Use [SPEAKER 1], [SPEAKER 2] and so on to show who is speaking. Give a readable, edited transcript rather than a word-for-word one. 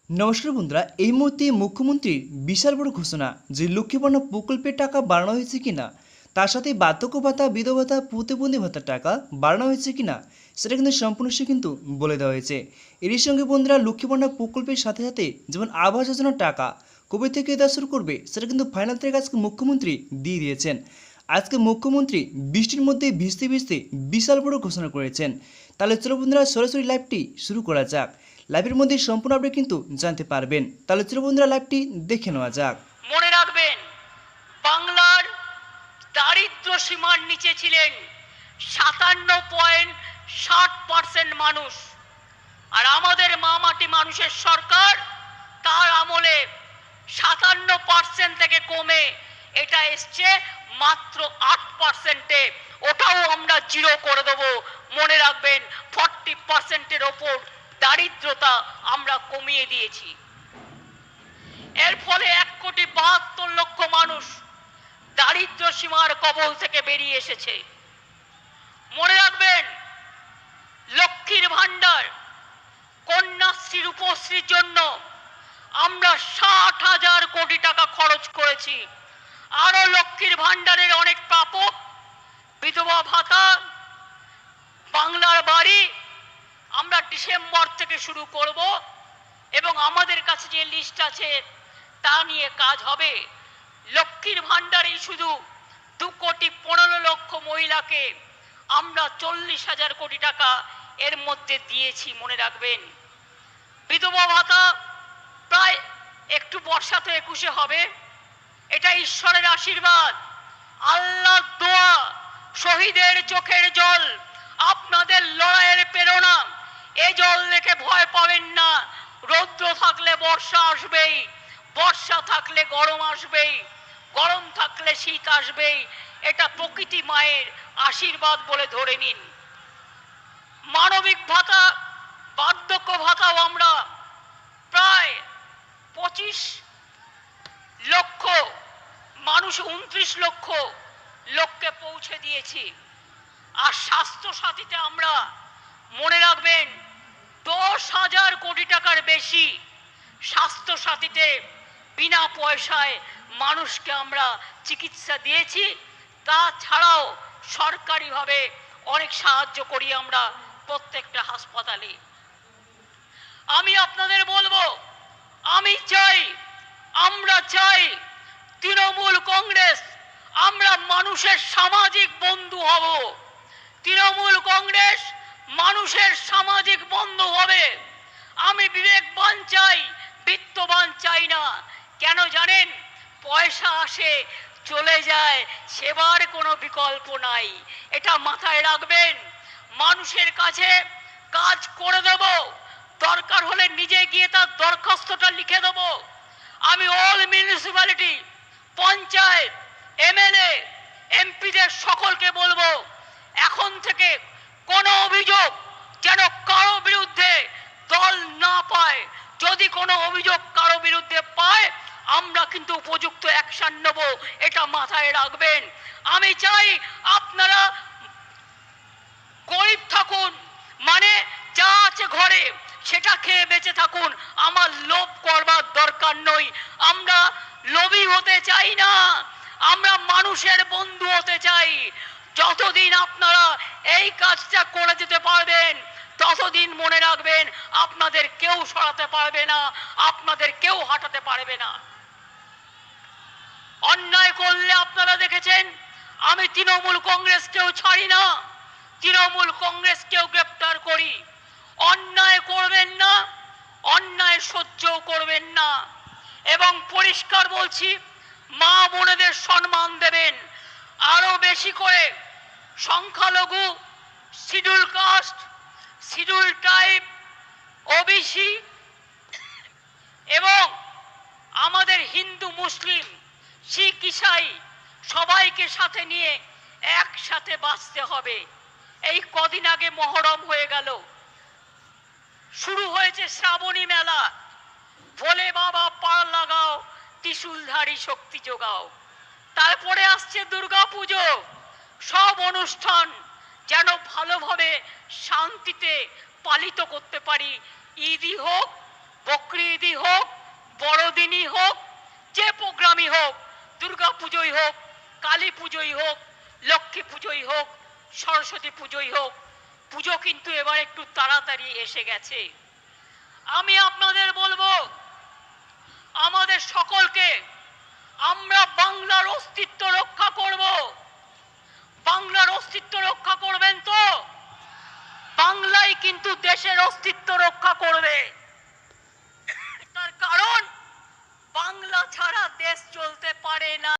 [SPEAKER 1] নমস্কার বন্ধুরা, এই মুহূর্তে মুখ্যমন্ত্রীর বিশাল বড় ঘোষণা যে লক্ষ্মীপূর্ণ প্রকল্পের টাকা বাড়ানো হয়েছে কিনা, তার সাথে বার্ধক্য ভাতা, বিধবা ভাতা, প্রতিবন্ধী ভাতার টাকা বাড়ানো হয়েছে কিনা সেটা কিন্তু সম্পূর্ণ সে কিন্তু বলে দেওয়া হয়েছে। এরই সঙ্গে বন্ধুরা, লক্ষ্মীপূর্ণ প্রকল্পের সাথে সাথে যেমন আবাস যোজনার টাকা কবে থেকে দেওয়া শুরু করবে সেটা কিন্তু ফাইনাল তারিখ আজকে মুখ্যমন্ত্রী দিয়ে দিয়েছেন। আজকে মুখ্যমন্ত্রী বৃষ্টির মধ্যে ভিজতে ভিজতে বিশাল বড় ঘোষণা করেছেন। তাহলে চলো বন্ধুরা, সরাসরি লাইভটি শুরু করা যাক। লাইভের মধ্যে সম্পূর্ণ আপনি কিন্তু জানতে পারবেন। তাহলে চলো বন্ধুরা, লাইভটি দেখে নেওয়া যাক।
[SPEAKER 2] মনে রাখবেন, বাংলার দারিদ্র সীমার নিচে ছিলেন 57.60% মানুষ, আর আমাদের মামাটি মানুষের সরকার তার আমলে 57% থেকে কমে এটা এসছে মাত্র 8%-এ। ওটাও আমরা জিরো করে দেবো। মনে রাখবেন, 40%-এর ওপর দারিদ্রতা আমরা কমিয়ে দিয়েছি। এর ফলে 1,72,00,000 মানুষ দারিদ্র সীমার কবল থেকে বেরিয়ে এসেছে। মনে রাখবেন, লক্ষ্মীর ভান্ডার, কন্যাশ্রী, রূপশ্রীর জন্য আমরা 60,000 কোটি টাকা খরচ করেছি। আরো লক্ষ্মীর ভান্ডারের অনেক প্রাপক, বিধবা ভাতা, বাংলার বাড়ি আমরা ডিসেম্বর থেকে শুরু করব, এবং আমাদের কাছে যে লিস্ট আছে তা নিয়ে কাজ হবে। লক্ষ্মীর ভান্ডারেই শুধু 2,15,00,000 মহিলাকে আমরা 40,000 কোটি টাকা এর মধ্যে দিয়েছি। মনে রাখবেন, বিধবা ভাতা প্রায় একটু বর্ষা তো 21-এ হবে। এটা ঈশ্বরের আশীর্বাদ, আল্লাহর দোয়া, শহীদের চোখের জল, আপনাদের লড়াইয়ের প্রেরণা। এ জল দেখে ভয় পাবেন না। রৌদ্র থাকলে বর্ষা আসবেই, বর্ষা থাকলে গরম আসবেই, গরম থাকলে শীত আসবেই। এটা প্রকৃতি মায়ের আশীর্বাদ বলে ধরে নিন। মানবিক ভাতা, বার্ধক্য ভাতাও আমরা প্রায় 25 লক্ষ মানুষ, 29 লক্ষ লোককে পৌঁছে দিয়েছি। আর স্বাস্থ্য সাথীতে আমরা, মনে রাখবেন, 10,000 কোটি টাকার বেশি স্বাস্থ্য সাথীতে বিনা পয়সায় মানুষকে আমরা চিকিৎসা দিয়েছি। তাছাড়াও সরকারিভাবে অনেক সাহায্য করি আমরা প্রত্যেকটা হাসপাতালে। আমি আপনাদের বলবো, আমি চাই, আমরা চাই, তৃণমূল কংগ্রেস, আমরা মানুষের সামাজিক বন্ধু হব। তৃণমূল কংগ্রেস মানুষের সামাজিক বন্ধু হবে। আমি বিবেকবান চাই, বিত্তবান চাই না। কেন জানেন? পয়সা আসে চলে যায়, সেবার কোনো বিকল্প নাই। এটা মাথায় রাখবেন। মানুষের কাছে কাজ করে দেব, দরকার হলে নিজে গিয়ে তার দরখাস্তটা লিখে দেব। আমি অল মিউনিসিপ্যালিটি, পঞ্চায়েত, এমএলএ, এমপিদের সকলকে বলবো, এখন থেকে কোনো অভিযোগ যেন কারো বিরুদ্ধে দল না পায়। যদি কোনো অভিযোগ কারো বিরুদ্ধে পায়, আমরা কিন্তু উপযুক্ত অ্যাকশন নেব। এটা মাথায় রাখবেন। আমি চাই আপনারা গরিব থাকুন, মানে যা আছে ঘরে সেটা খেয়ে বেঁচে থাকুন। আমার লোভ করবার দরকার নই। আমরা লোভী হতে চাই না, আমরা মানুষের বন্ধু হতে চাই। যতদিন আপনারা এই কাজটা করে যেতে পারবেন, ততদিন মনে রাখবেন, আপনাদের কেউ সরাতে পারবে না, আপনাদের কেউ হাঁটাতে পারবে না। অন্যায় করলে আপনারা দেখেছেন, আমি তৃণমূল কংগ্রেসকেও ছাড়ি না, তৃণমূল কংগ্রেসকেও গ্রেপ্তার করি। অন্যায় করবেন না, অন্যায় সহ্যও করবেন না। এবং পরিষ্কার বলছি, মা বোনেদের সম্মান দেবেন। আরো বেশি করে সংখ্যালঘু, schedule caste, schedule tribe, OBC এবং আমাদের হিন্দু, মুসলিম, শিখ, ইসাই সবাইকে সাথে নিয়ে একসাথে বাঁচতে হবে। এই কদিন আগে মহরম হয়ে গেল, শুরু হয়েছে শ্রাবণী মেলা। ভোলে বাবা পার লাগাও, ত্রিশূলধারী শক্তি যোগাও। তারপরে আসছে দুর্গা পুজো। সব অনুষ্ঠান যেন ভালোভাবে শান্তিতে পালিত করতে পারি। ঈদই হোক বকরি ঈদই হোক, বড়দিনই হোক, যে প্রোগ্রামই হোক, দুর্গা পুজোই হোক, কালী পুজোই হোক, লক্ষ্মী পুজোই হোক, সরস্বতী পুজোই হোক, পুজো কিন্তু এবার একটু তাড়াতাড়ি এসে গেছে। আমি আপনাদের বলবো, আমাদের সকলকে, আমরা বাংলার অস্তিত্ব রক্ষা করব। বাংলার অস্তিত্ব রক্ষা করবেন তো? বাংলাই কিন্তু দেশের অস্তিত্ব রক্ষা করবে। তার কারণ বাংলা ছাড়া দেশ চলতে পারে না।